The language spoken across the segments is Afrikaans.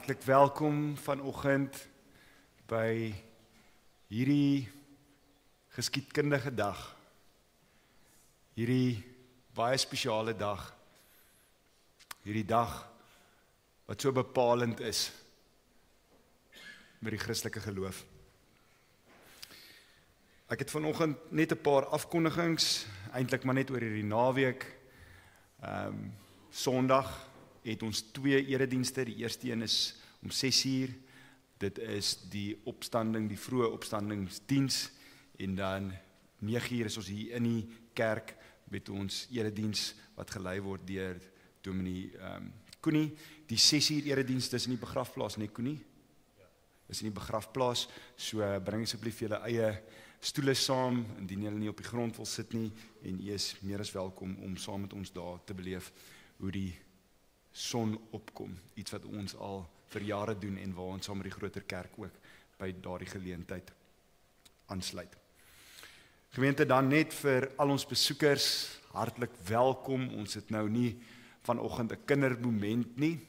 Hartlik welkom vanoggend by hierdie geskiedkundige dag. Hierdie baie spesiale dag. Hierdie dag wat so bepalend is met die Christelike geloof. Ek het vanoggend net 'n paar afkondigings, eintlik maar net oor hierdie naweek. Sondag het ons 2 eredienste. Die eerste een is om 6:00. Dit is die opstanding, die vroeë opstandingsdiens. En dan 9:00 is ons hier in die kerk met ons erediens wat gelei word deur Dominee Koenie. Die 6:00 erediens is in die begrafplaas, nee Koenie? Is in die begrafplaas. So bring asseblief julle eie stoele saam, indien julle nie op die grond wil sit nie, en u is meer as welkom om saam met ons daar te beleef hoe die son opkom, iets wat ons al vir jare doen en waar ons saam met die groter kerk ook by daardie geleentheid aansluit. Gemeente, dan net vir al ons besoekers, hartlik welkom. Ons het nou nie vanoggend 'n kindermoment nie,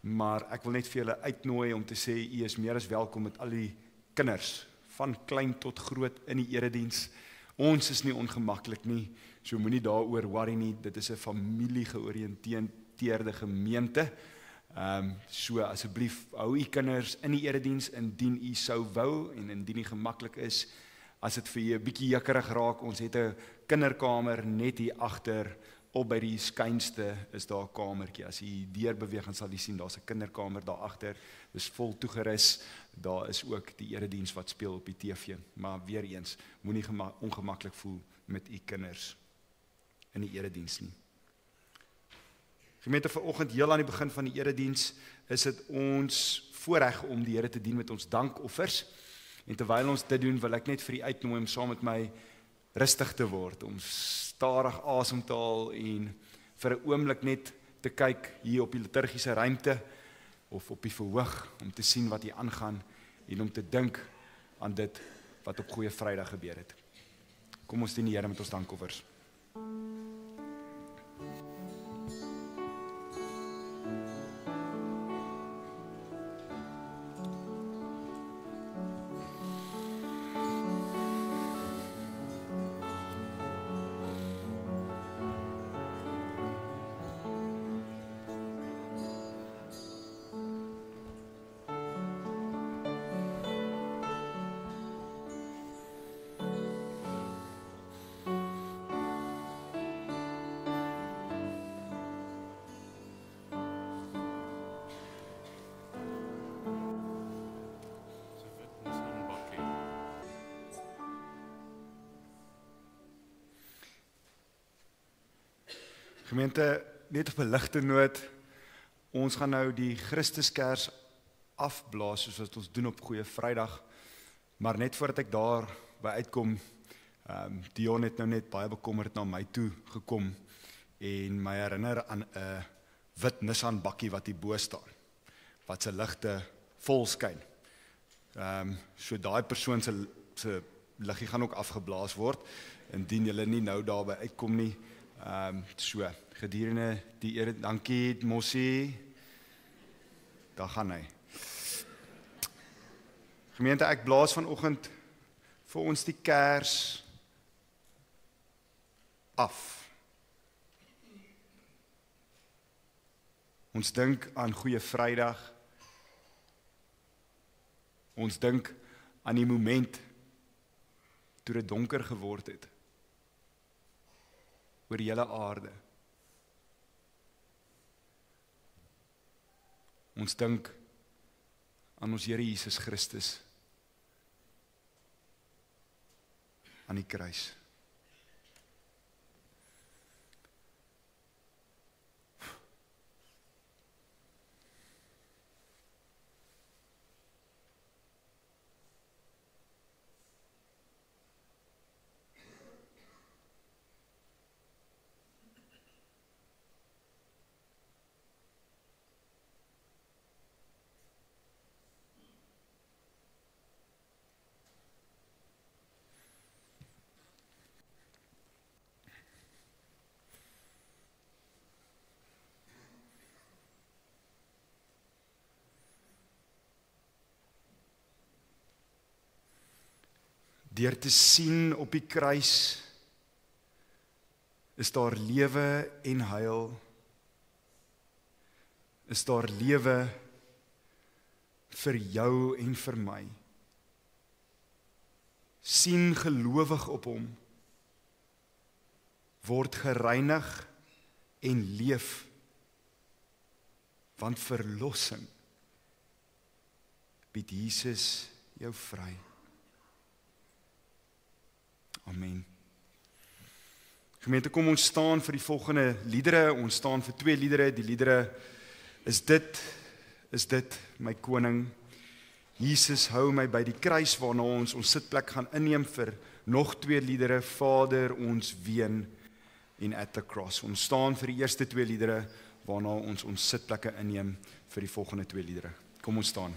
maar ek wil net vir julle uitnooi om te sê, u is meer as welkom met al die kinders, van klein tot groot in die erediens. Ons is nie ongemaklik nie, so moenie daaroor worry nie, dit is 'n familie-georiënteerde gemeente. So asseblief hou u kinders in die erediens indien u sou wou en indien u gemaklik is. As dit vir u 'n bietjie jukkerig raak, ons het 'n kinderkamer net hier agter, op by die skynste is daar 'n kamertjie. As u deur beweeg, dan sal u sien daar's 'n kinderkamer daar agter. Dis vol toegerus. Daar is ook die erediens wat speel op die TV. Maar weer eens, moenie ongemaklik voel met u kinders in die erediens nie. Gemeente, vanoggend heel aan die begin van die erediens is dit ons voorreg om die Here te dien met ons dankoffers. En terwyl ons dit doen, wil ek net vir u uitnooi om saam met my rustig te word, om stadig asem te haal en vir 'n oomblik net te kyk hier op die liturgiese ruimte of op die verhoog, om te sien wat hier aangaan en om te dink aan dit wat op Goeie Vrydag gebeur het. Kom ons dien die Here met ons dankoffers. Gemeente, net op 'n ligte noot, ons gaan nou die Christuskers afblaas soos wat ons doen op Goeie Vrydag, maar net voordat ek daar by uitkom, Dion het nou net baie bekommerd na my toe gekom en my herinner aan 'n wit Nissan bakkie wat hier bo staan, wat se ligte vol skyn. So daai persoon se liggie gaan ook afgeblaas word, indien julle nie nou daarby uitkom nie. So, gedurende die ere, dankie Mossie, daar gaan hy. Gemeente, ek blaas vanoggend vir ons die kers af. Ons dink aan Goeie Vrydag, ons dink aan die moment toe dit donker geword het oor die hele aarde. Ons dink aan ons Here Jesus Christus aan die kruis. deur te sien op die kruis, is daar lewe en heil. Is daar lewe vir jou en vir my. Sien gelowig op hom, word gereinig en leef, want verlossing bied Jesus jou vry. Amen. Gemeente, kom ons staan vir die volgende liedere, ons staan vir 2 liedere, die liedere is dit, my koning. Jesus hou my by die kruis waarna ons sitplek gaan inneem vir nog 2 liedere, Vader ons ween en At the Cross. Ons staan vir die eerste 2 liedere waarna ons sitplekke inneem vir die volgende 2 liedere. Kom ons staan.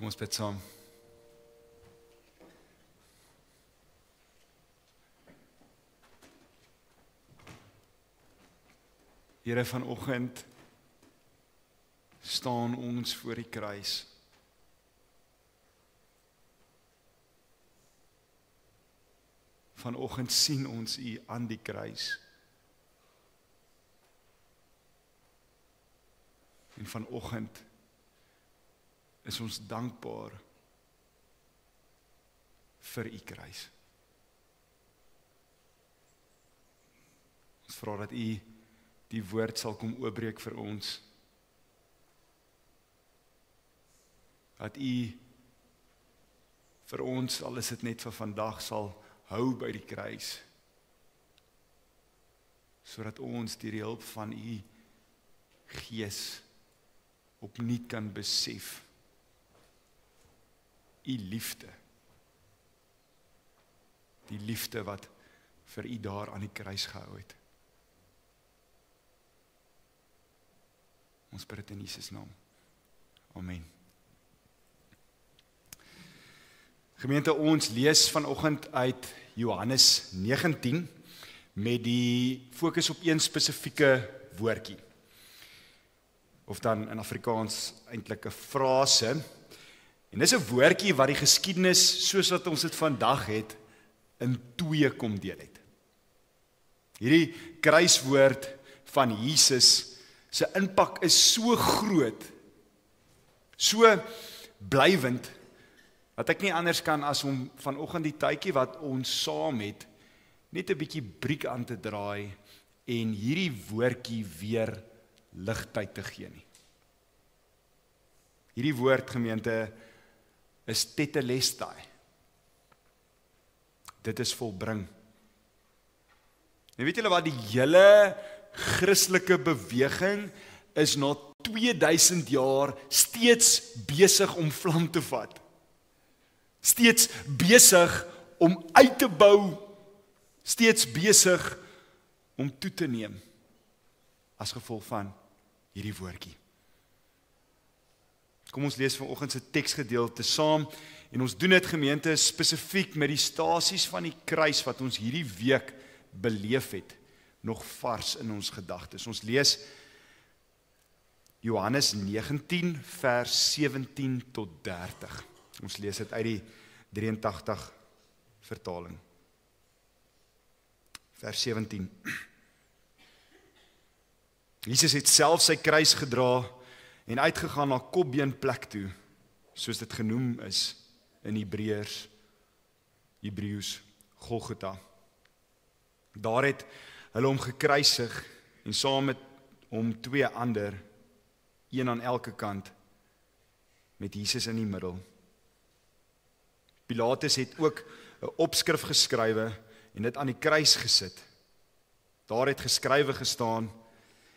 Kom ons bid saam. Here, vanoggend staan ons voor die kruis. Vanoggend sien ons U aan die kruis. En vanoggend is ons dankbaar vir U kruis. Ons vra dat U die woord sal kom oopbreek vir ons. Dat U vir ons, al is dit net vir vandag, sal hou by die kruis. Sodat ons deur die hulp van U Gees opnuut kan besef U liefde. Die liefde wat vir U daar aan die kruis gehou het. Ons bid dit in Jesus naam. Amen. Gemeente, ons lees vanoggend uit Johannes 19 met die fokus op een spesifieke woordjie. Of dan in Afrikaans eintlik 'n frase. En dis 'n woordjie wat die geskiedenis soos wat ons dit vandag het in twee kom deel het. Hierdie kruiswoord van Jesus se impak is so groot, so blywend, dat ek nie anders kan as om vanoggend die tydjie wat ons saam het, net 'n bietjie briek aan te draai en hierdie woordjie weer ligtyd te gee nie. Hierdie woord, gemeente, is tetelestai. Dit is volbring. En weet julle wat, die hele Christelike beweging is na 2000 jaar steeds besig om vlam te vat. Steeds besig om uit te bou, steeds besig om toe te neem as gevolg van hierdie woordjie. Kom ons lees vanoggend se teksgedeelte saam en ons doen dit, gemeente, spesifiek met die stasies van die kruis wat ons hierdie week beleef het, nog vars in ons gedagtes. Ons lees Johannes 19 vers 17 tot 30. Ons lees dit uit die 83 vertaling. Vers 17. Jesus het self sy kruis gedra en uitgegaan na kopbeenplek toe, soos dit genoem is in Hebreëus Golgotha. Daar het hulle hom gekruisig en saam met hom twee ander, een aan elke kant, met Jesus in die middel. Pilatus het ook 'n opskrif geskrywe en dit aan die kruis gesit. Daar het geskrywe gestaan: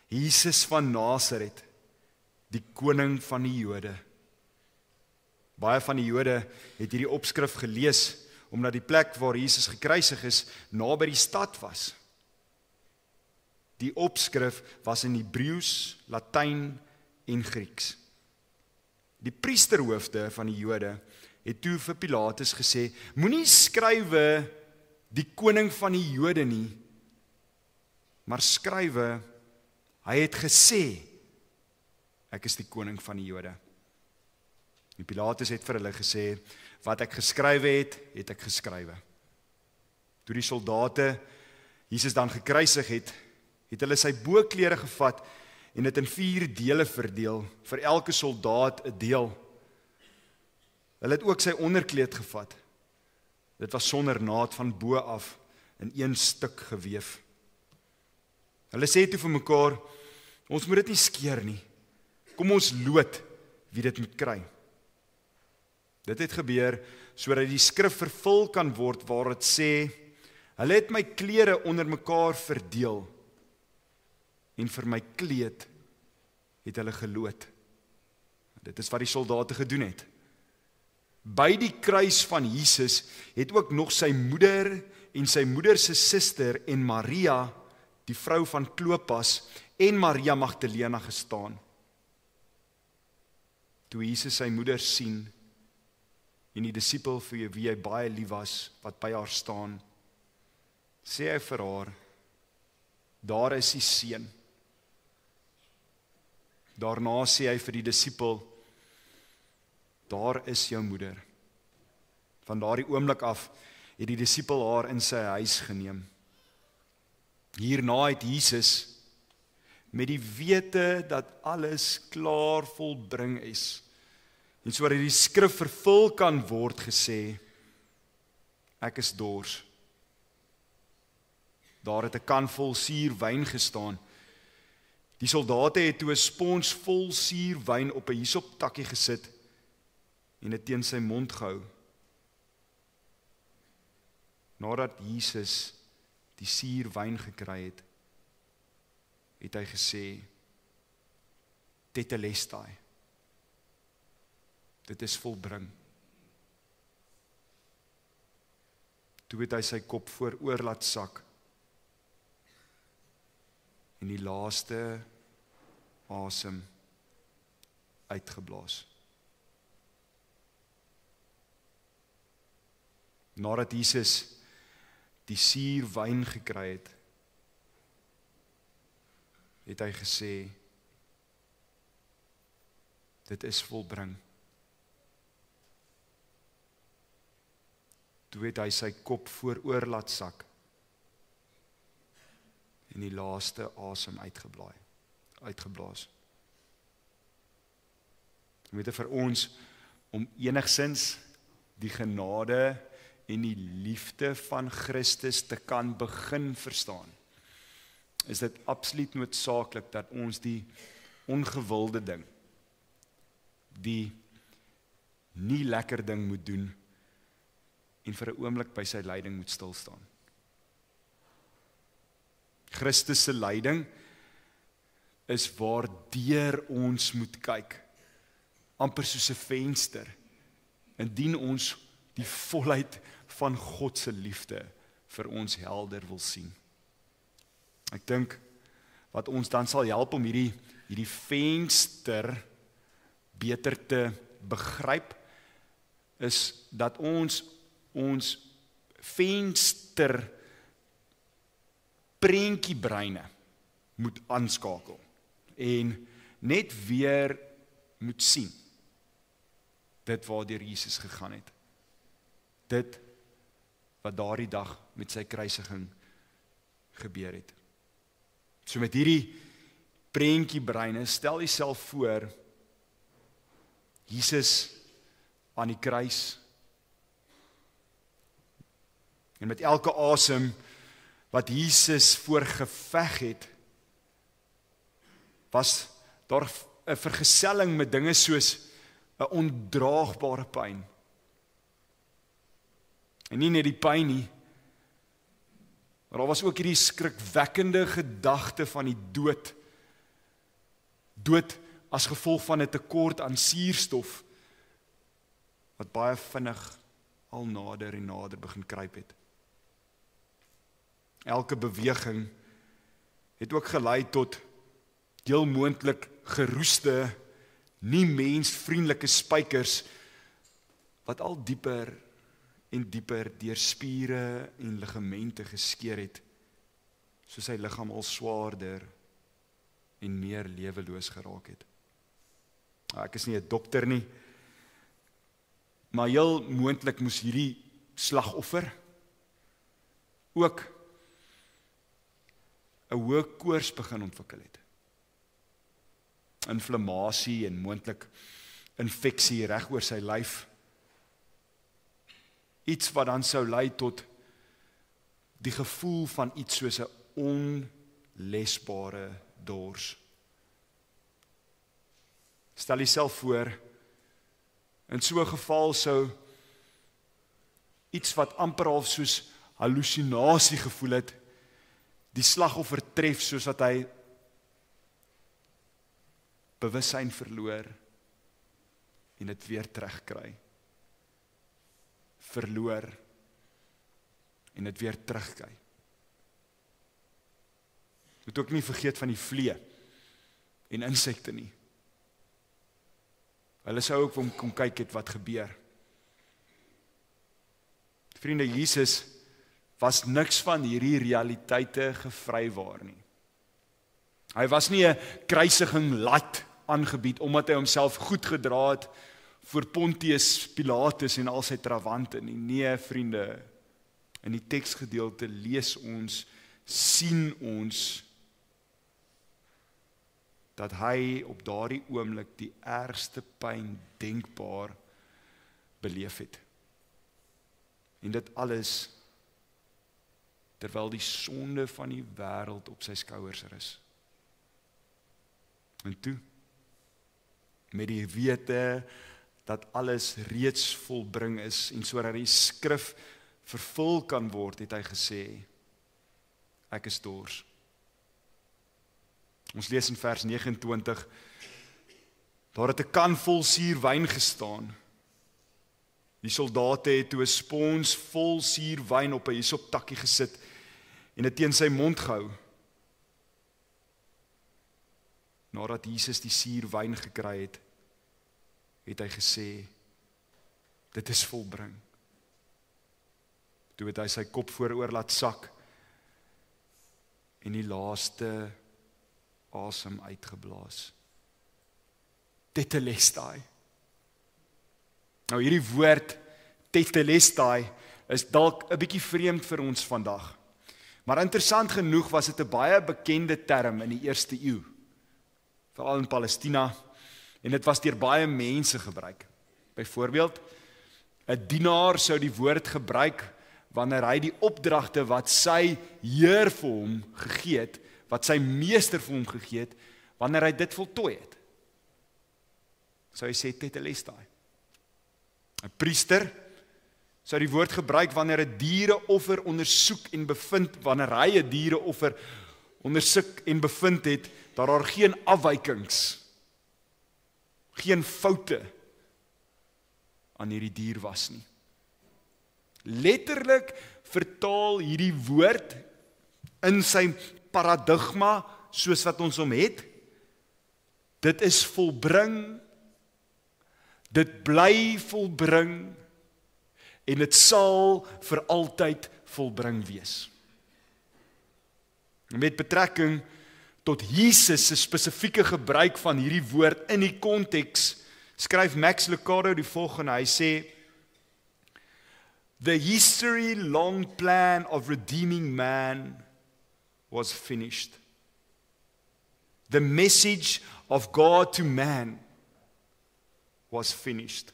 Jesus van Nasaret, die koning van die Jode. Baie van die Jode het hierdie opskrif gelees, omdat die plek waar Jesus gekruisig is, naby die stad was. Die opskrif was in Hebreëus, Latyn en Grieks. Die priesterhoofde van die Jode het toe vir Pilatus gesê: moenie skrywe die koning van die Jode nie, maar skrywe, hy het gesê, ek is die koning van die Jode. En Pilatus het vir hulle gesê: wat ek geskrywe het, het ek geskrywe. Toe die soldate Jesus dan gekruisig het, het hulle sy boklere gevat en dit in 4 dele verdeel, vir elke soldaat 'n deel. Hulle het ook sy onderkleed gevat. Dit was sonder naad van bo af in een stuk geweef. Hulle sê toe vir mekaar: ons moet dit nie skeer nie. Kom ons loot wie dit moet kry. Dit het gebeur sodat die skrif vervul kan word waar dit sê: hulle het my klere onder mekaar verdeel en vir my kleed het hulle geloot. Dit is wat die soldate gedoen het. By die kruis van Jesus het ook nog sy moeder en sy moeder se suster en Maria, die vrou van Klopas, en Maria Magdalena gestaan. Toe Jesus sy moeder sien en die disipel vir wie hy baie lief was, wat by haar staan, sê hy vir haar, daar is die seun. Daarna sê hy vir die disipel, daar is jou moeder. Van daardie oomblik af het die disipel haar in sy huis geneem. Hierna het Jesus met die wete dat alles klaar volbring is, en sodat die skrif vervul kan word gesê, ek is dors. Daar het 'n kan vol suurwyn gestaan. Die soldate het toe 'n spons vol suurwyn op 'n hisoptakkie gesit en dit teen sy mond gehou. Nadat Jesus die suurwyn gekry het, het hy gesê, tetelestai, dit is volbring. Toe het hy sy kop vooroor laat sak en die laaste asem uitgeblaas. Nadat Jesus die suurwyn gekry het, het hy gesê, dit is volbring. Toe het hy sy kop vooroor laat sak en die laaste asem uitgeblaas. Dit is vir ons om enigsins die genade en die liefde van Christus te kan begin verstaan, is dit absoluut noodsaaklik dat ons die ongewilde ding, die nie lekker ding moet doen en vir 'n oomblik by sy lyding moet stil staan. Christus se lyding is waardeur ons moet kyk, amper soos 'n venster, indien ons die volheid van God se liefde vir ons helder wil sien. Ek dink wat ons dan sal help om hierdie venster beter te begryp, is dat ons venster prentjiebreine moet aanskakel en net weer moet sien dit waardeur Jesus gegaan het. Dit wat daardie dag met sy kruisiging gebeur het. So met hierdie prentjiebreine, stel jouself voor, Jesus aan die kruis, en met elke asem wat Jesus voorgeveg het, was daar 'n vergeselling met dinge soos 'n ondraagbare pyn. En nie net die pyn nie, maar daar was ook hierdie skrikwekkende gedagte van die dood. Dood as gevolg van 'n tekort aan suurstof, wat baie vinnig al nader en nader begin kruip het. Elke beweging het ook gelei tot heel moontlik geroeste, nie mensvriendelike spykers, wat al dieper en dieper deur spiere en ligamente geskeur het, soos sy liggaam al swaarder en meer leweloos geraak het. Ek is nie 'n dokter nie, maar heel moontlik moes hierdie slagoffer ook 'n hoë koors begin ontwikkel het. Inflammasie en moontlik infeksie reg oor sy lyf. Iets wat dan sou lei tot die gevoel van iets soos 'n onlesbare dors. Stel jouself voor, in so 'n geval sou iets wat amper half soos hallusinasie gevoel het, die slagoffer tref soos wat hy bewussyn verloor en dit weer terugkry. Verloor en dit weer terugkry. Moet ook nie vergeet van die vlee en insekte nie. Hulle sou ook kom kyk het wat gebeur. Vriende, Jesus was niks van hierdie realiteite gevrywaar nie. Hy was nie 'n kruisiging light aangebied omdat hy homself goed gedra het voor Pontius Pilatus en al sy trawante nie. Nee, vriende, in die teksgedeelte lees ons, sien ons dat hy op daardie oomblik die ergste pyn denkbaar beleef het. En dit alles terwyl die sonde van die wêreld op sy skouers rus. En toe, met die wete dat alles reeds volbring is en sodat die skrif vervul kan word, het hy gesê, ek is dors. Ons lees in vers 29, daar het 'n kan vol suurwyn gestaan. Die soldate het toe 'n spons vol suurwyn op 'n hisoptakkie gesit en dit teen sy mond gehou. Nadat Jesus die suurwyn gekry het, het hy gesê, dit is volbring. Toe het hy sy kop vooroor laat sak en die laaste asem uitgeblaas. Tetelestai. Nou hierdie woord tetelestai is dalk 'n bietjie vreemd vir ons vandag. Maar interessant genoeg was dit 'n baie bekende term in die eerste eeu, veral in Palestina, en dit was deur baie mense gebruik. Byvoorbeeld, 'n dienaar sou die woord gebruik wanneer hy die opdragte wat sy heer vir hom gegee het, wat sy meester vir hom gegee het, wanneer hy dit voltooi het. Sou hy sê tetelestai. 'n Priester sou die woord gebruik wanneer 'n diereoffer ondersoek en bevind, wanneer hy 'n diereoffer ondersoek en bevind het, dat daar geen afwykings, geen foute aan hierdie dier was nie. Letterlik vertaal hierdie woord in sy paradigma soos wat ons hom het. Dit is volbring, dit bly volbring en dit sal vir altyd volbring wees. Met betrekking tot Jesus se spesifieke gebruik van hierdie woord in die konteks, skryf Max Lucado die volgende, hy sê, the history-long plan of redeeming man was finished. The message of God to man was finished.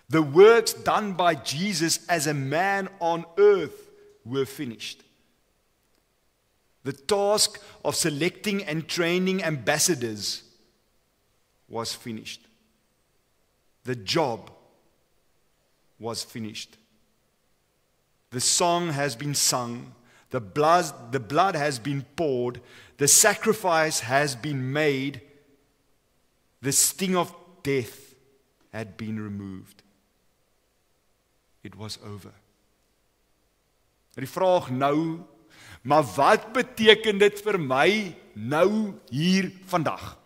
The works done by Jesus as a man on earth were finished. The task of selecting and training ambassadors was finished. The job was finished. The song has been sung, the blood has been poured, the sacrifice has been made, the sting of death had been removed. It was over. Die vraag nou, maar wat beteken dit vir my nou hier vandag?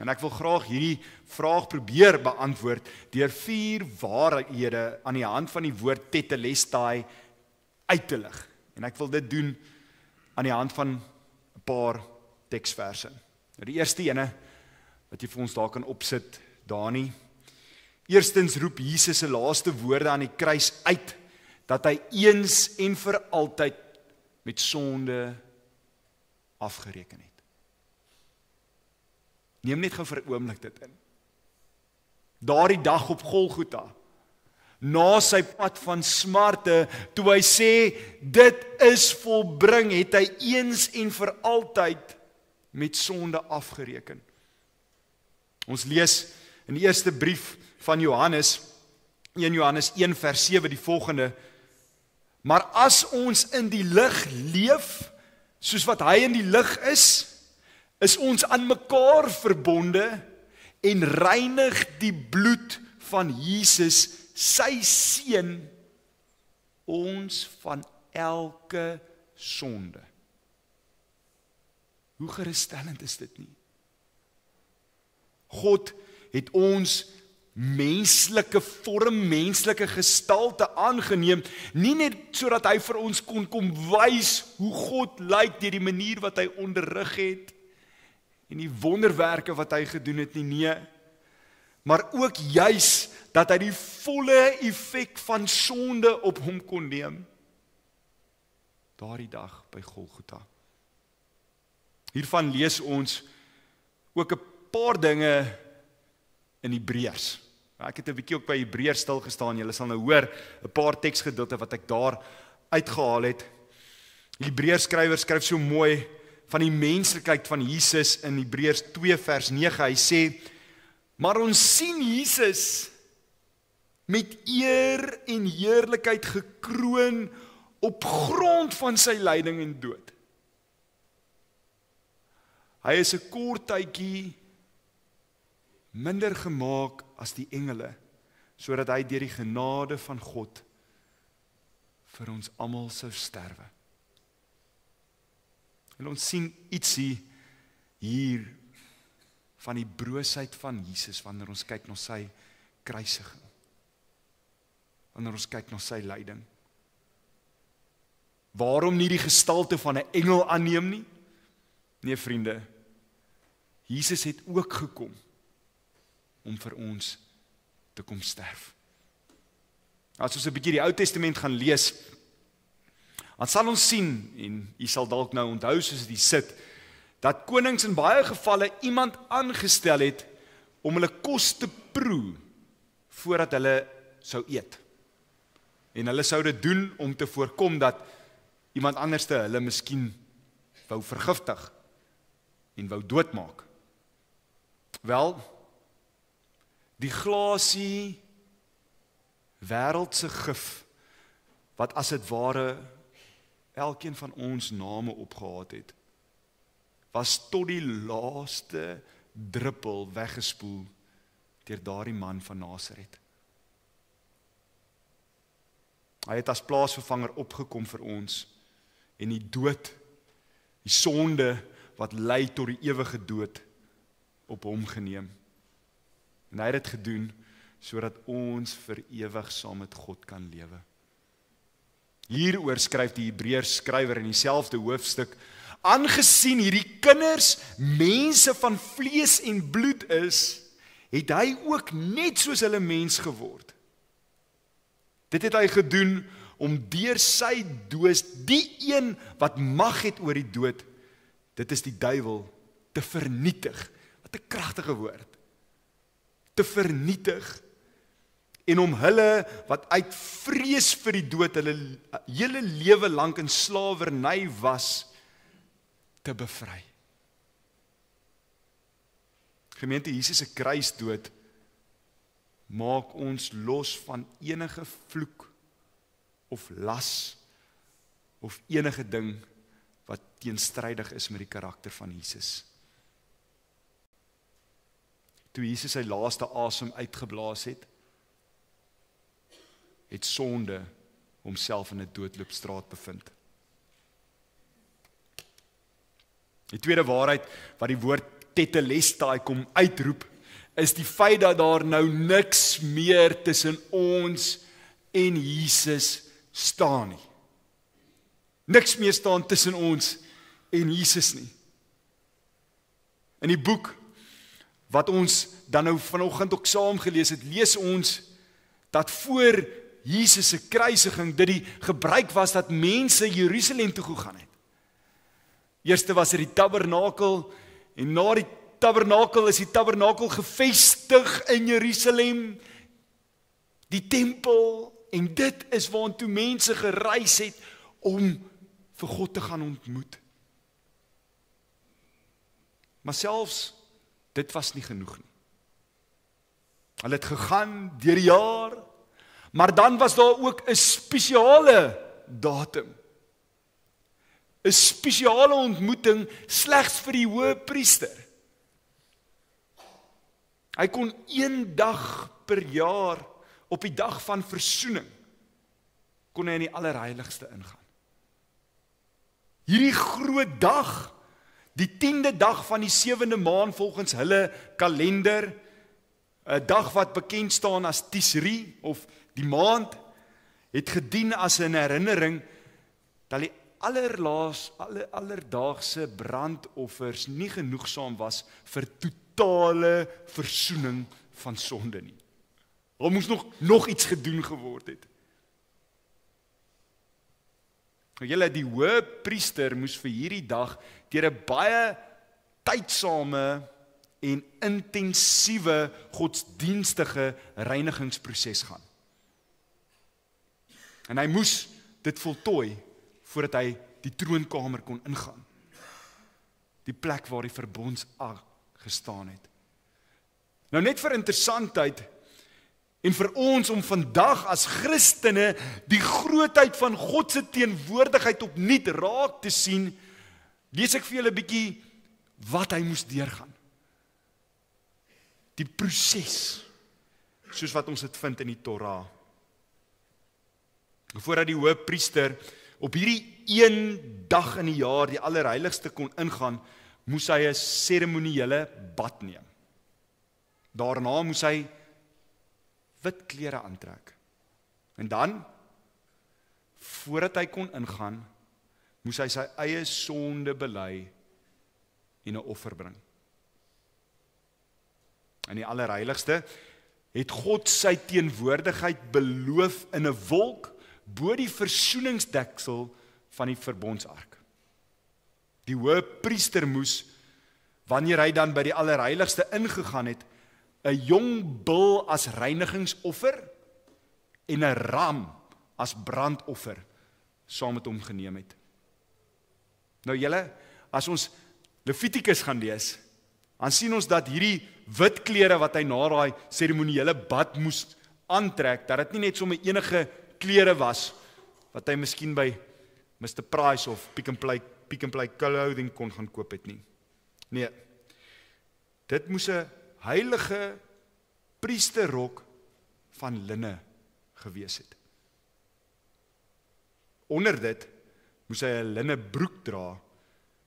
En ek wil graag hierdie vraag probeer beantwoord deur 4 waarhede aan die hand van die woord tetelestai uit te lig. En ek wil dit doen aan die hand van 'n paar teksverse. Die eerste ene wat jy vir ons daar kan opsit, Dani. Eerstens roep Jesus se laaste woorde aan die kruis uit dat hy eens en vir altyd met sonde afgereken het. Neem net gou vir 'n oomblik dit in. Daardie dag op Golgotha, na sy pad van smarte, toe hy sê, dit is volbring, het hy eens en vir altyd met sonde afgereken. Ons lees in die eerste brief van Johannes, 1 Johannes 1 vers 7 die volgende, maar as ons in die lig leef, soos wat hy in die lig is ons aan mekaar verbonde en reinig die bloed van Jesus, sy seun, ons van elke sonde. Hoe geruststellend is dit nie? God het ons menslike vorm, menslike gestalte aangeneem, nie net sodat hy vir ons kon kom wys hoe God lyk deur die manier wat hy onderrig het en die wonderwerke wat hy gedoen het nie, nee, maar ook juis dat hy die volle effek van sonde op hom kon neem, daardie dag by Golgotha. Hiervan lees ons ook 'n paar dinge in Hebreërs. Ek het 'n bietjie ook by Hebreërs stil gestaan. Julle sal nou hoor 'n paar teksgedeelte wat ek daar uitgehaal het. Die Hebreërs skrywer skryf so mooi van die menslikheid van Jesus in Hebreërs 2 vers 9. Hy sê: "Maar ons sien Jesus met eer en heerlikheid gekroon op grond van sy lyding en dood. Hy is 'n kort tydjie minder gemaak as die engele, sodat hy deur die genade van God vir ons almal sou sterwe." En ons sien ietsie hier van die broosheid van Jesus wanneer ons kyk na sy kruisiging. Wanneer ons kyk na sy lyding. Waarom nie die gestalte van 'n engel aanneem nie? Nee, vriende, Jesus het ook gekom om vir ons te kom sterf. As ons 'n bietjie die Ou Testament gaan lees, dan sal ons sien, en u sal dalk nou onthou soos dit sit, dat konings in baie gevalle iemand aangestel het om hulle kos te proe voordat hulle sou eet. En hulle sou dit doen om te voorkom dat iemand anderste hulle miskien wou vergiftig en wou doodmaak. Wel, die glasie wêreldse gif wat as dit ware elkeen van ons name opgehaat het, was tot die laaste druppel weggespoel deur daardie man van Nasaret. Hy het as plaasvervanger opgekom vir ons en die dood, die sonde wat lei tot die ewige dood op hom geneem. En hy het dit gedoen sodat ons vir ewig saam met God kan lewe. Hieroor skryf die Hebreërs skrywer in dieselfde hoofstuk: "Aangesien hierdie kinders mense van vlees en bloed is, het hy ook net soos hulle mens geword. Dit het hy gedoen om deur sy dood die een wat mag het oor die dood, dit is die duiwel, te vernietig." Wat 'n kragtige woord. Te vernietig, en om hulle wat uit vrees vir die dood hulle hele lewe lank in slawerny was, te bevry. Gemeente, Jesus se kruisdood maak ons los van enige vloek of las of enige ding wat teenstrydig is met die karakter van Jesus. Toe Jesus sy laaste asem uitgeblaas het, het sonde homself in 'n doodloopstraat bevind. Die tweede waarheid wat die woord tetelestai kom uitroep, is die feit dat daar nou niks meer tussen ons en Jesus staan nie. Niks meer staan tussen ons en Jesus nie. In die boek wat ons dan nou vanoggend ook saam gelees het, lees ons dat voor Jesus se kruisiging dit die gebruik was dat mense Jerusalem toe gegaan het. Eerste was dit die tabernakel, en na die tabernakel is die tabernakel gevestig in Jerusalem, die tempel, en dit is waartoe mense gereis het om vir God te gaan ontmoet. Maar selfs dit was nie genoeg nie. Hulle het gegaan deur die jaar, maar dan was daar ook 'n spesiale datum. 'n Spesiale ontmoeting slegs vir die hoëpriester. Hy kon 1 dag per jaar, op die dag van versoening, kon hy in die allerheiligste ingaan. Hierdie groot dag, die 10de dag van die 7de maand volgens hulle kalender, 'n dag wat bekend staan as Tisri of die maand, het gedien as 'n herinnering dat die alledaagse brandoffers nie genoegsaam was vir totale versoening van sonde nie. Daar moes nog iets gedoen geword het. Julle, die hoëpriester moes vir hierdie dag deur 'n baie tydsame en intensiewe godsdienstige reinigingsproses gaan. En hy moes dit voltooi voordat hy die troonkamer kon ingaan. Die plek waar die verbondsark gestaan het. Nou net vir interessantheid en vir ons om vandag as Christene die grootheid van God se teenwoordigheid opnuut raak te sien, lees ek vir julle 'n bietjie wat hy moes deurgaan. Die proses, soos wat ons dit vind in die Torah. Voordat die hoëpriester op hierdie een dag in die jaar die allerheiligste kon ingaan, moes hy 'n seremoniële bad neem. Daarna moes hy wit klere aantrek. En dan, voordat hy kon ingaan, moes hy sy eie sonde bely en 'n offer bring. In die allerheiligste het God sy teenwoordigheid beloof in 'n wolk bo die versoeningsdeksel van die verbondsark. Die hoëpriester moes, wanneer hy dan by die allerheiligste ingegaan het, 'n jong bul as reinigingsoffer en 'n ram as brandoffer saam met hom geneem het. Nou julle, as ons Levitikus gaan lees, dan sien ons dat hierdie wit klere wat hy na daai seremoniële bad moes aantrek, dat dit nie net sommer enige klere was wat hy miskien by Mr. Price of Pick and Play clothing kon gaan koop het nie. Nee, dit moes 'n heilige priesterrok van linne gewees het. Onder dit moes hy 'n linne broek dra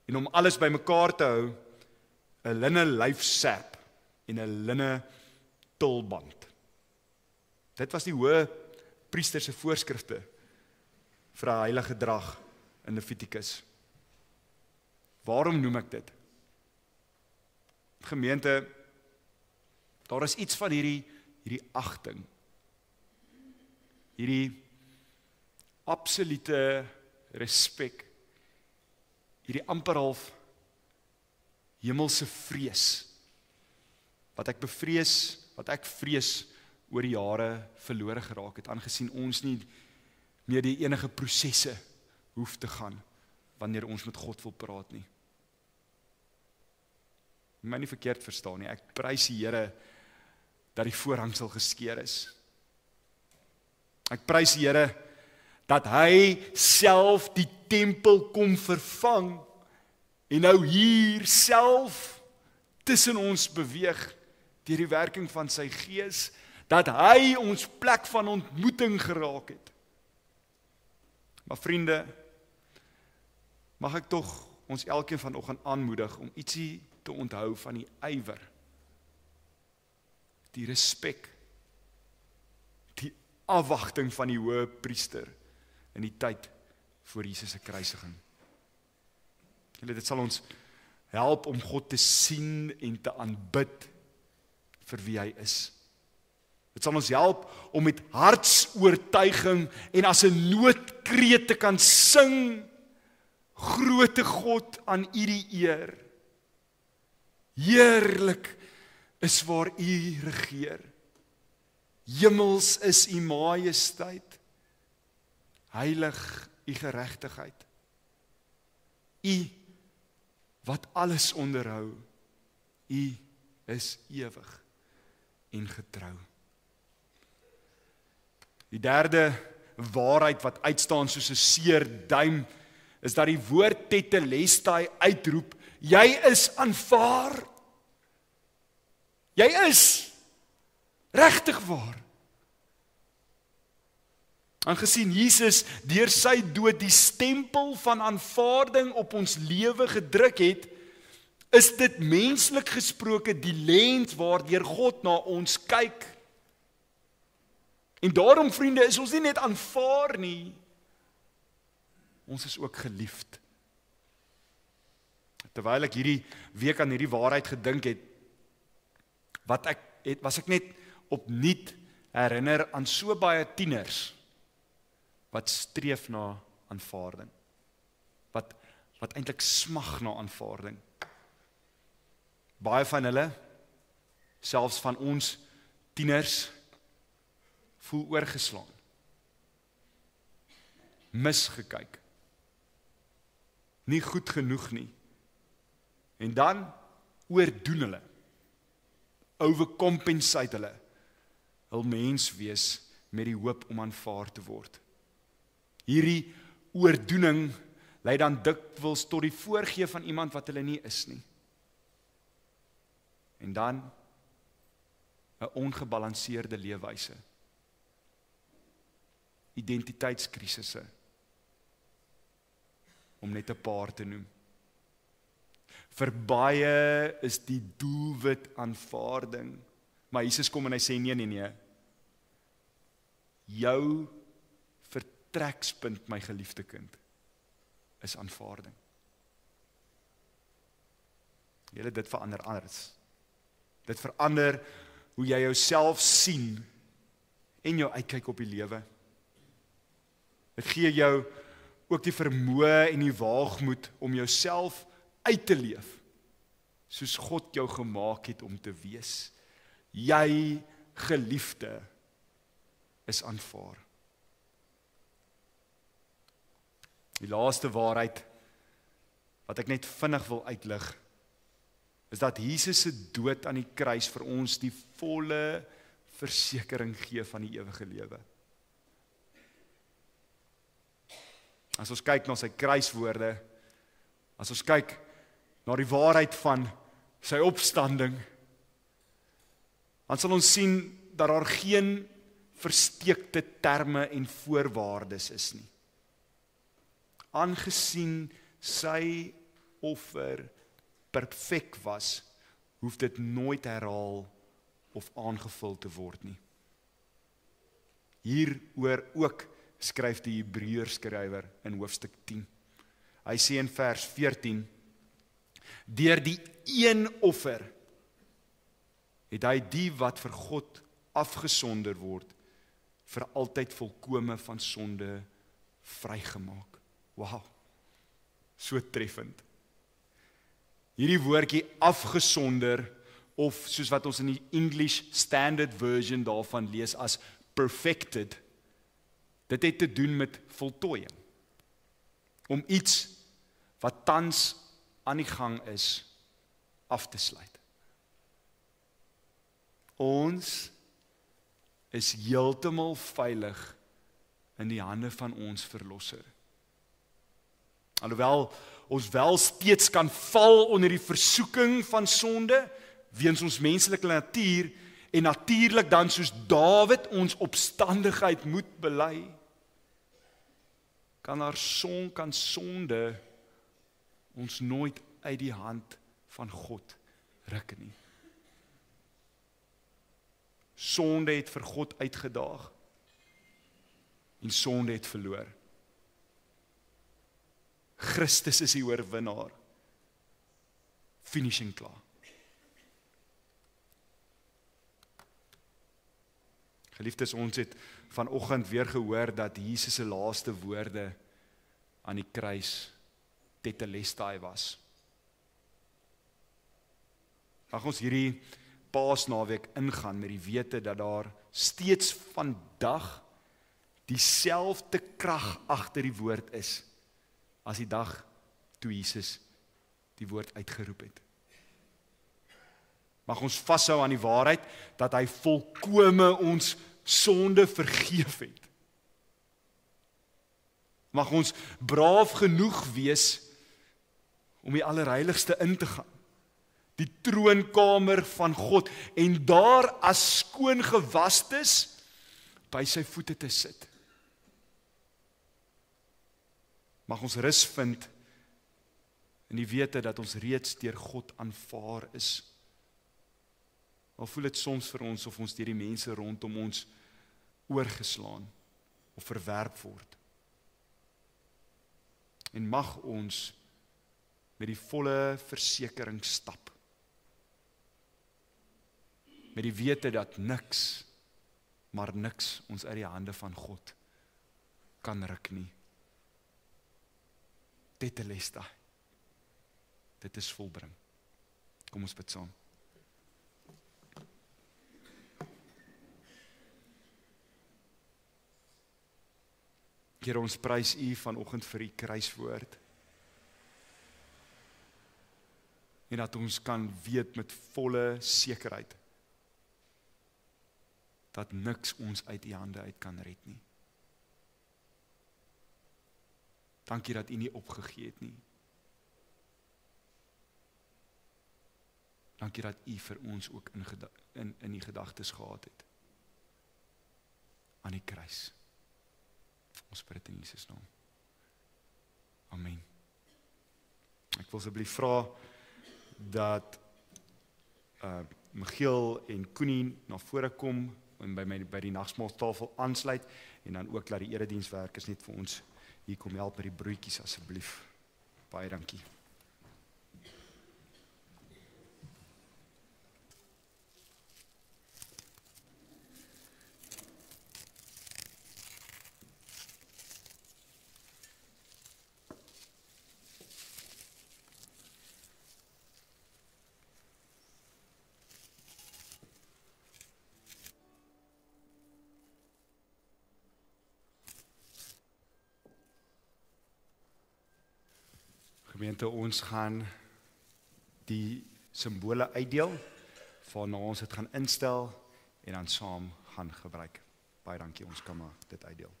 en om alles bymekaar te hou, 'n linne lyfsep en 'n linne tulband. Dit was die hoë priester se voorskrifte vir 'n heilige drag in Levitikus. Waarom noem ek dit? Gemeente, daar is iets van hierdie agting, hierdie absolute respek, hierdie amper half hemelse vrees, wat ek vrees oor die jare verlore geraak het, aangesien ons nie meer die enige prosesse hoef te gaan, wanneer ons met God wil praat nie. My nie verkeerd verstaan nie, ek prys die Here dat die voorhangsel geskeur is. Ek prys die Here dat hy self die tempel kom vervang en nou hier self tussen ons beweeg deur die werking van sy Gees, dat hy ons plek van ontmoeting geraak het. Maar vriende, mag ek tog ons elkeen vanoggend aanmoedig om ietsie te onthou van die ywer, die respek, die afwagting van die hoëpriester in die tyd voor Jesus se kruisiging. Dit sal ons help om God te sien en te aanbid vir wie hy is. Dit sal ons help om met hartsoortuiging en as 'n noodkreet te kan sing, Grote God, aan U die eer. Heerlik is waar U regeer. Hemels is U majesteit. Heilig U geregtigheid. U wat alles onderhou. U is ewig en getrou. Die derde waarheid wat uitstaan soos 'n seer duim, is dat die woord tetelestai uitroep, jy is aanvaar. Jy is regtig waar. Aangesien Jesus deur sy dood die stempel van aanvaarding op ons lewe gedruk het, is dit menslik gesproke die lens waardeur God na ons kyk. En daarom, vriende, is ons nie net aanvaar nie, ons is ook geliefd. Terwyl ek hierdie week aan hierdie waarheid gedink het, was ek net opnuut herinner aan so baie tieners wat streef na aanvaarding. Wat eintlik smag na aanvaarding. Baie van hulle, selfs van ons tieners, voel oorgeslaan. Misgekyk. Nie goed genoeg nie. En dan oordoen hulle. Overcompensate hulle. Hul mens wees met die hoop om aanvaar te word. Hierdie oordoening lei dan dikwels tot die voorgee van iemand wat hulle nie is nie. En dan 'n ongebalanseerde leefwyse. Identiteitskrisisse, om net 'n paar te noem. Vir baie is die doelwit aanvaarding, maar Jesus kom en hy sê nee. Jou vertrekspunt, my geliefde kind, is aanvaarding. Julle, dit verander alles. Dit verander hoe jy jouself sien en jou uitkyk op die lewe. Dit gee jou ook die vermoë en die waagmoed om jouself uit te leef, soos God jou gemaak het om te wees. Jy, geliefde, is aanvaar. Die laaste waarheid, wat ek net vinnig wil uitlig, is dat Jesus se dood aan die kruis vir ons die volle versekering gee van die ewige lewe. As ons kyk na sy kruiswoorde, as ons kyk na die waarheid van sy opstanding, dan sal ons sien dat daar geen versteekte terme en voorwaardes is nie. Aangesien sy offer perfek was, hoef dit nooit herhaal of aangevul te word nie. Hieroor ook skryf die Hebreërskrywer in hoofstuk 10. Hy sê in vers 14, deur die een offer het hy die wat vir God afgesonder word, vir altyd volkome van sonde vrygemaak. Wow, so treffend. Hierdie woordjie afgesonder, of soos wat ons in die English Standard Version daarvan lees as perfected, dit het te doen met voltooiing. Om iets wat tans aan die gang is, af te sluit. Ons is heeltemal veilig in die hande van ons verlosser. Alhoewel ons wel steeds kan val onder die versoeking van sonde, weens ons menslike natuur, en natuurlik dan soos Dawid ons opstandigheid moet bely, kan sonde ons nooit uit die hand van God ruk nie. Sonde het vir God uitgedaag, en sonde het verloor. Christus is die oorwinnaar. Finishing klaar. Geliefdes, ons het vanoggend weer gehoor dat Jesus se laaste woorde aan die kruis tetelestai was. Mag ons hierdie Paasnaweek ingaan met die wete dat daar steeds vandag dieselfde krag agter die woord is as die dag toe Jesus die woord uitgeroep het. Mag ons vashou aan die waarheid dat hy volkome ons sonde vergeef het. Mag ons braaf genoeg wees om die allerheiligste in te gaan, die troonkamer van God, en daar as skoon gewastes by sy voete te sit. Mag ons rus vind En die wete dat ons reeds deur God aanvaar is. Al voel dit soms vir ons of ons deur die mense rondom ons oorgeslaan of verwerp word. En mag ons met die volle versekering stap. Met die wete dat niks, maar niks ons uit die hande van God kan ruk nie. Tetelestai. Dit is volbring. Kom ons bid saam. Here, ons prys U vanoggend vir U kruiswoord. En dat ons kan weet met volle sekerheid dat niks ons uit U hande uit kan red nie. Dankie dat U nie opgegee het nie. Dankie dat U vir ons ook in die gedagtes gehad het. Aan die kruis. Ons bid dit in Jesus naam. Amen. Ek wil asseblief vra dat Michiel en Koenie na vore kom en by die nagmaaltafel aansluit en dan ook dat die eredienswerkers net vir ons hier kom help met die broodjies asseblief. Baie dankie. Gemeente, ons gaan die simbole uitdeel, waarna ons dit gaan instel en dan saam gaan gebruik. Baie dankie, ons kan maar dit uitdeel.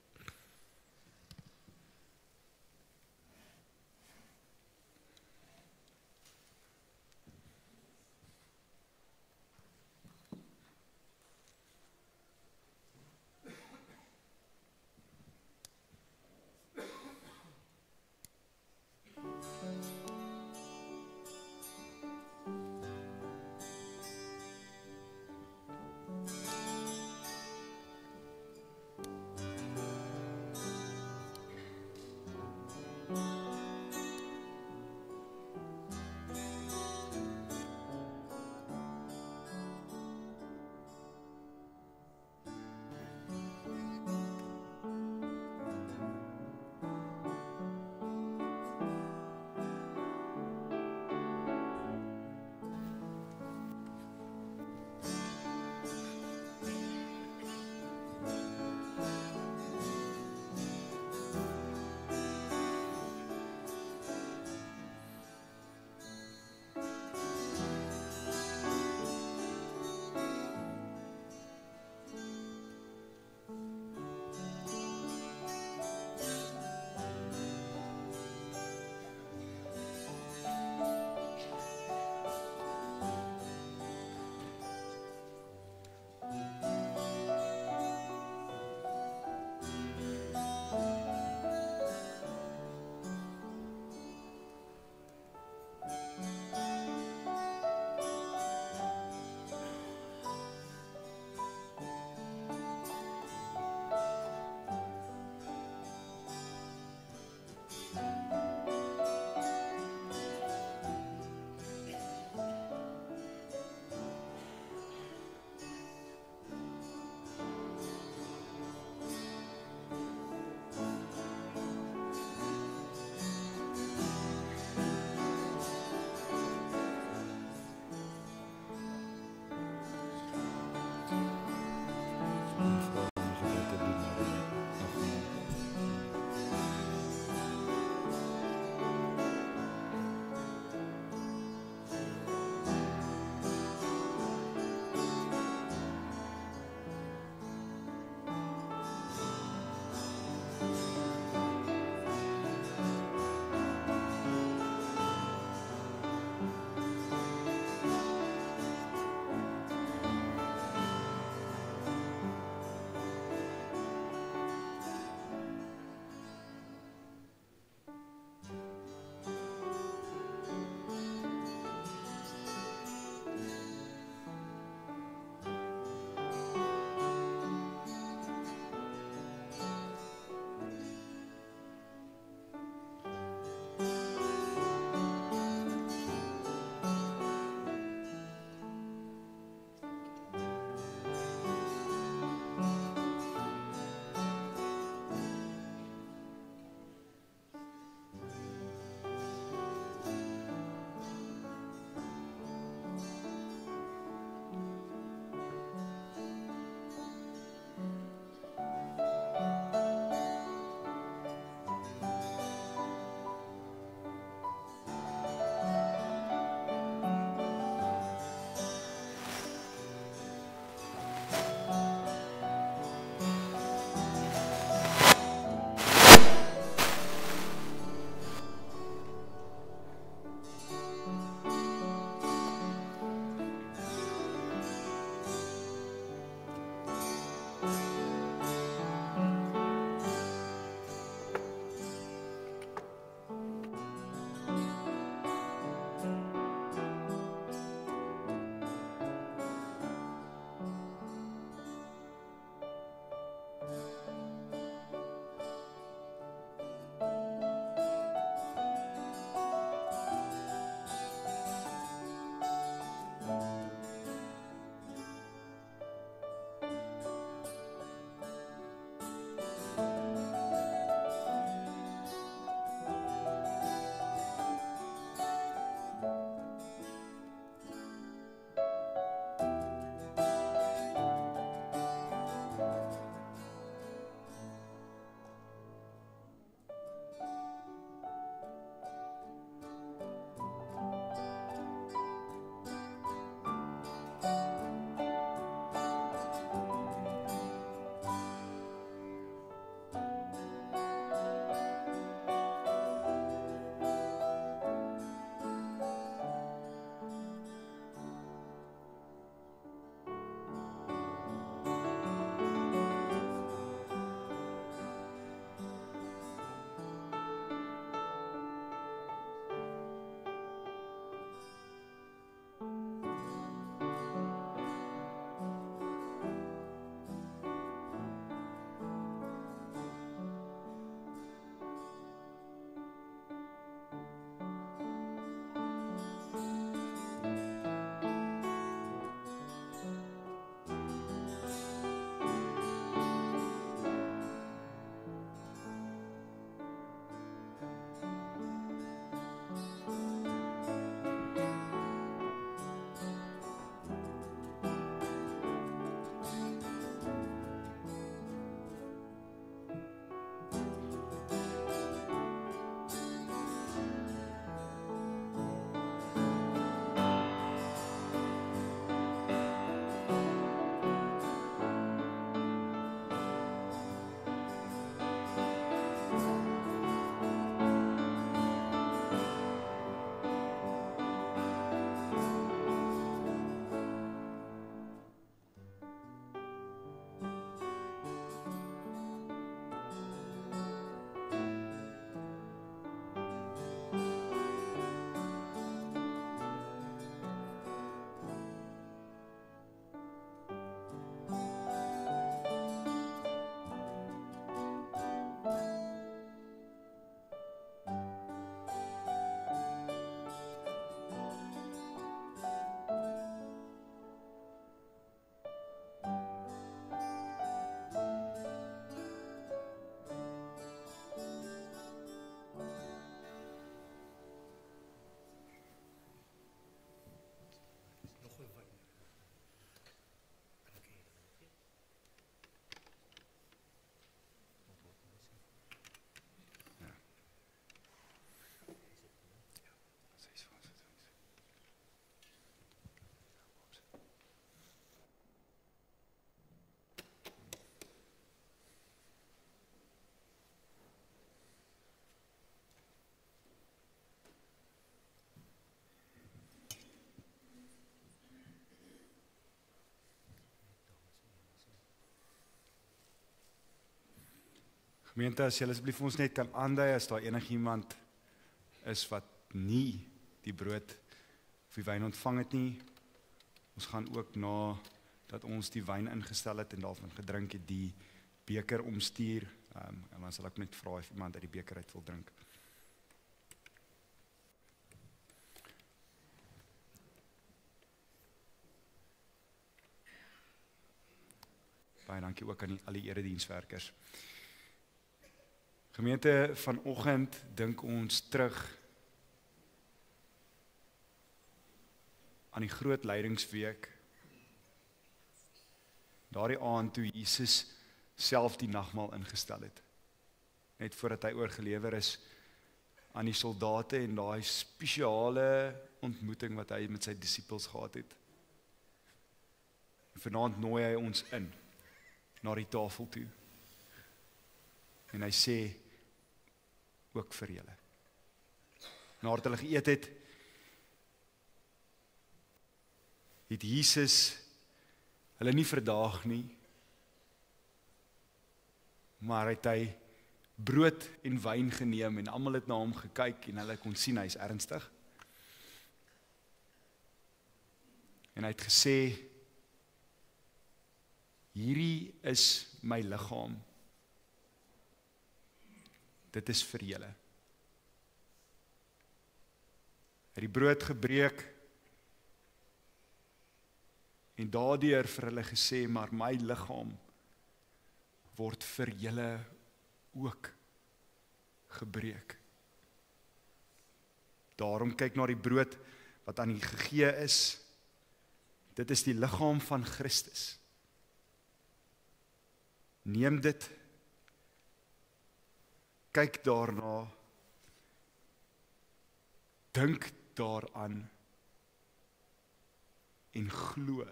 Gemeente, as julle asseblief ons net kan aandui as daar enigiemand is wat nie die brood of die wyn ontvang het nie. Ons gaan ook na dat ons die wyn ingestel het en daarvan gedrink het, die beker omstuur. En dan sal ek net vra of iemand uit die beker uit wil drink. Baie dankie ook aan al die eredienswerkers. Gemeente, vanoggend dink ons terug aan die groot lydingsweek. Daardie aand toe Jesus self die nagmaal ingestel het. Net voordat hy oorgelewer is aan die soldate en daai spesiale ontmoeting wat hy met sy disippels gehad het. En vanaand nooi hy ons in na die tafel toe. En hy sê ook vir julle. Nadat hulle geëet het, het Jesus hulle nie verdaag nie, maar het hy brood en wyn geneem en almal het na hom gekyk en hulle kon sien hy is ernstig. En hy het gesê, hierdie is my liggaam. Dit is vir julle. Hy het die brood gebreek en daardeur vir hulle gesê, maar my liggaam word vir julle ook gebreek. Daarom kyk na die brood wat aan u gegee is. Dit is die liggaam van Christus. Neem dit, kyk daarna, dink daaraan en glo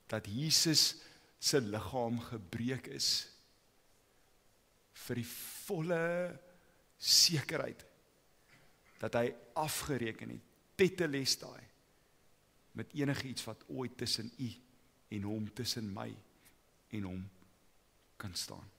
dat Jesus se liggaam gebreek is vir die volle sekerheid dat hy afgereken het, tetelestai, met enige iets wat ooit tussen u en hom, tussen my en hom kan staan.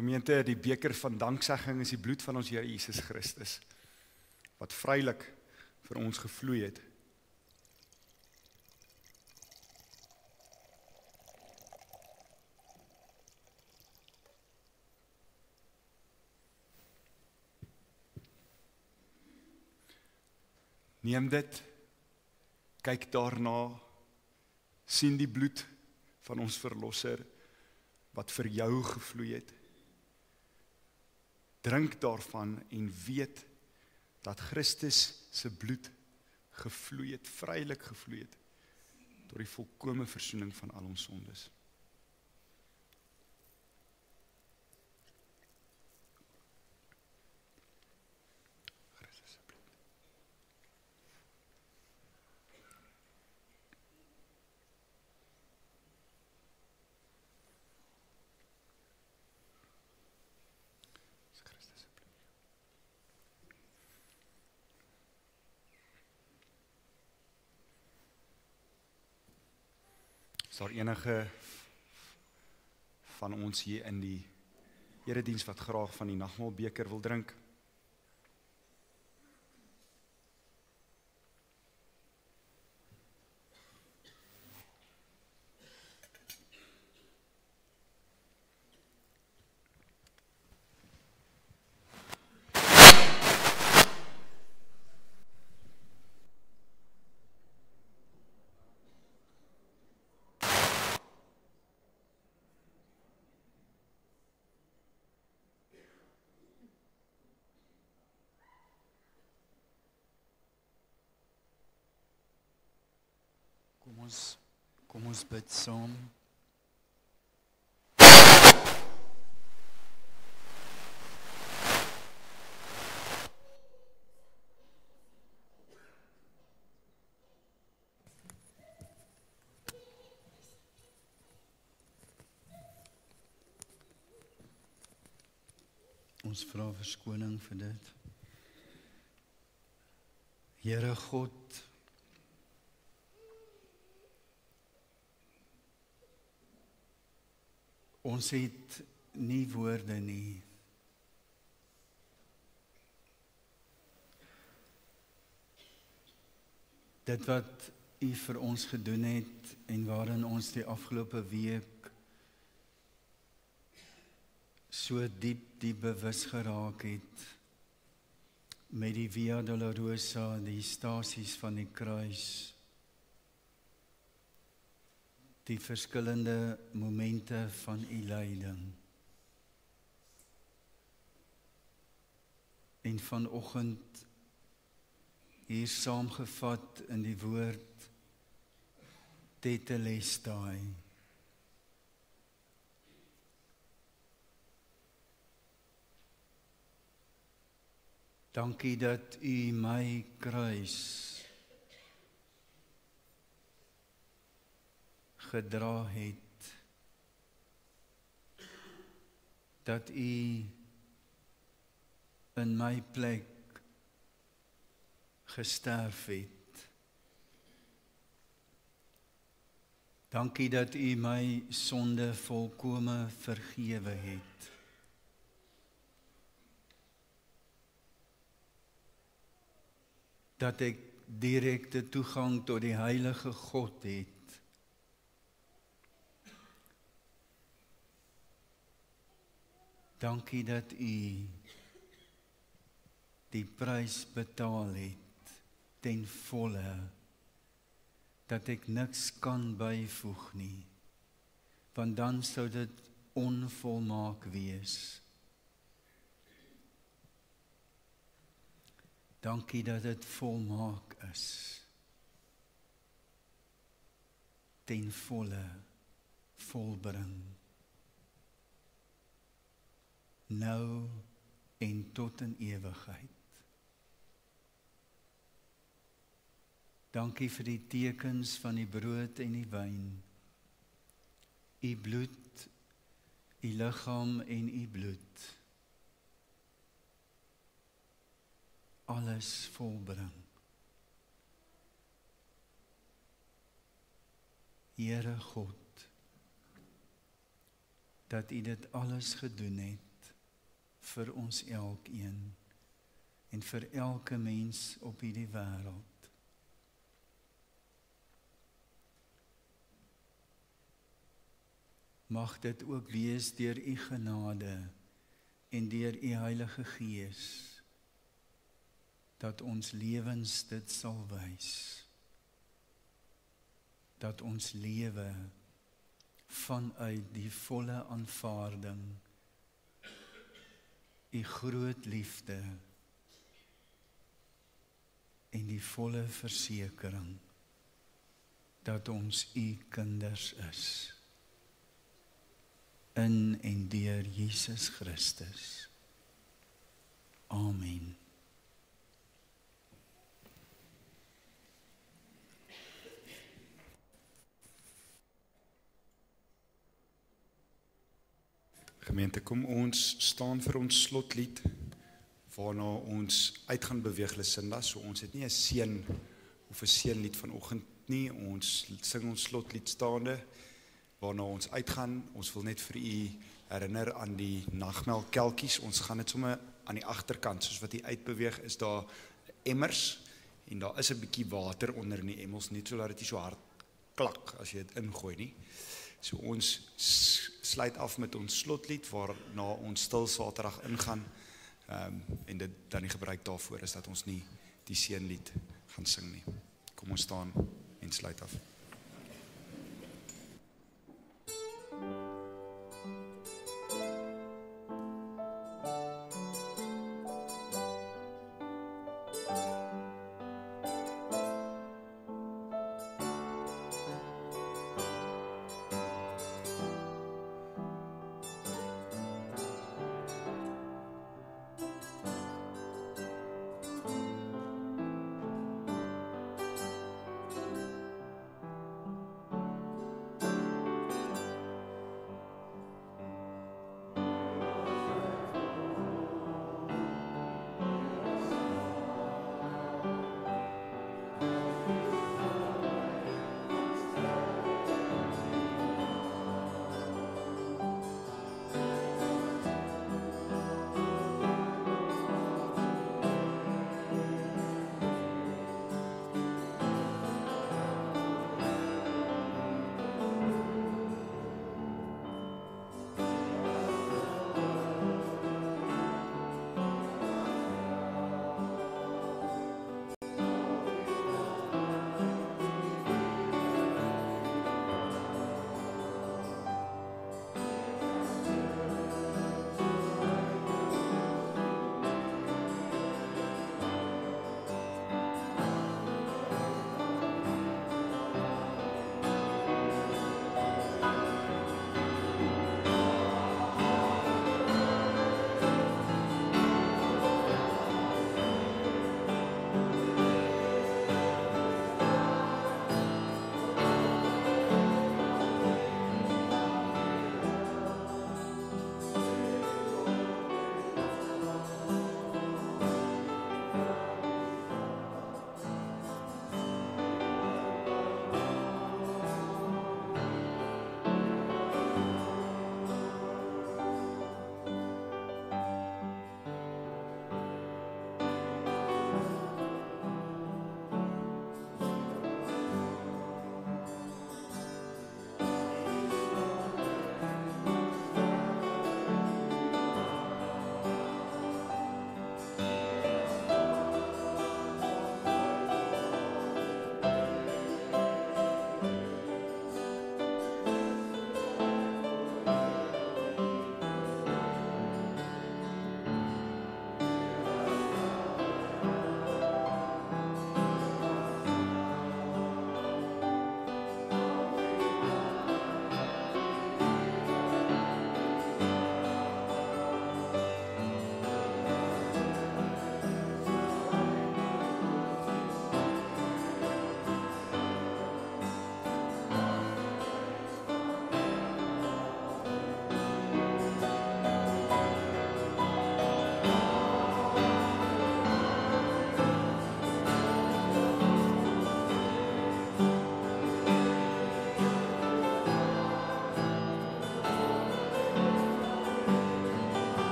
Gemeente, die beker van danksegging is die bloed van ons Here Jesus Christus, wat vrylik vir ons gevloei het. Neem dit, kyk daarna, sien die bloed van ons verlosser, wat vir jou gevloei het. Drink daarvan en weet dat Christus se bloed gevloei het, vrylik gevloei het, tot die volkome versoening van al ons sondes. Christus se bloed. Is daar enige van ons hier in die erediens wat graag van die nagmaalbeker wil drink? Kom ons bid saam. Ons vra verskoning vir dit. Here God, ons het nie woorde nie. Dit wat U vir ons gedoen het en waarin ons die afgelope week so diep bewus geraak het met die Via Dolorosa, die stasies van die kruis, die verskillende momente van U lyding. En vanoggend hier saamgevat in die woord Tetelestai. Dankie dat U my kruis gedra het, dat U in my plek gesterf het. Dankie dat U my sonde volkome vergewe het. Dat ek direkte toegang tot die heilige God het. Dankie dat U die prys betaal het ten volle, dat ek niks kan byvoeg nie, want dan sou dit onvolmaak wees. Dankie dat dit volmaak is, ten volle volbring, nou en tot in ewigheid. Dankie vir die tekens van die brood en die wyn, U bloed, U liggaam en U bloed, alles volbring. Here God, dat U dit alles gedoen het vir ons elkeen en vir elke mens op hierdie wêreld. Mag dit ook wees deur U genade en deur U Heilige Gees, dat ons lewens dit sal wys, dat ons lewe vanuit die volle aanvaarding, U groot liefde en die volle versekering, dat ons U kinders is. In en deur Jesus Christus. Amen. Gemeente, kom ons staan vir ons slotlied, waarna ons uit gaan beweeg, Lucinda. So ons het nie 'n seën of 'n seënlied vanoggend nie. Ons sing ons slotlied staande, waarna ons uitgaan. Ons wil net vir U herinner aan die nagmelkkelkies. Ons gaan dit sommer aan die agterkant, soos wat U uitbeweeg, is daar emmers en daar is 'n bietjie water onder in die emmers, net sodat dit nie so hard klak as jy dit ingooi nie. So ons sluit af met ons slotlied, waarna ons stil Saterdag ingaan, en dit dan die gebruik daarvoor is dat ons nie die seënlied gaan sing nie. Kom ons staan en sluit af.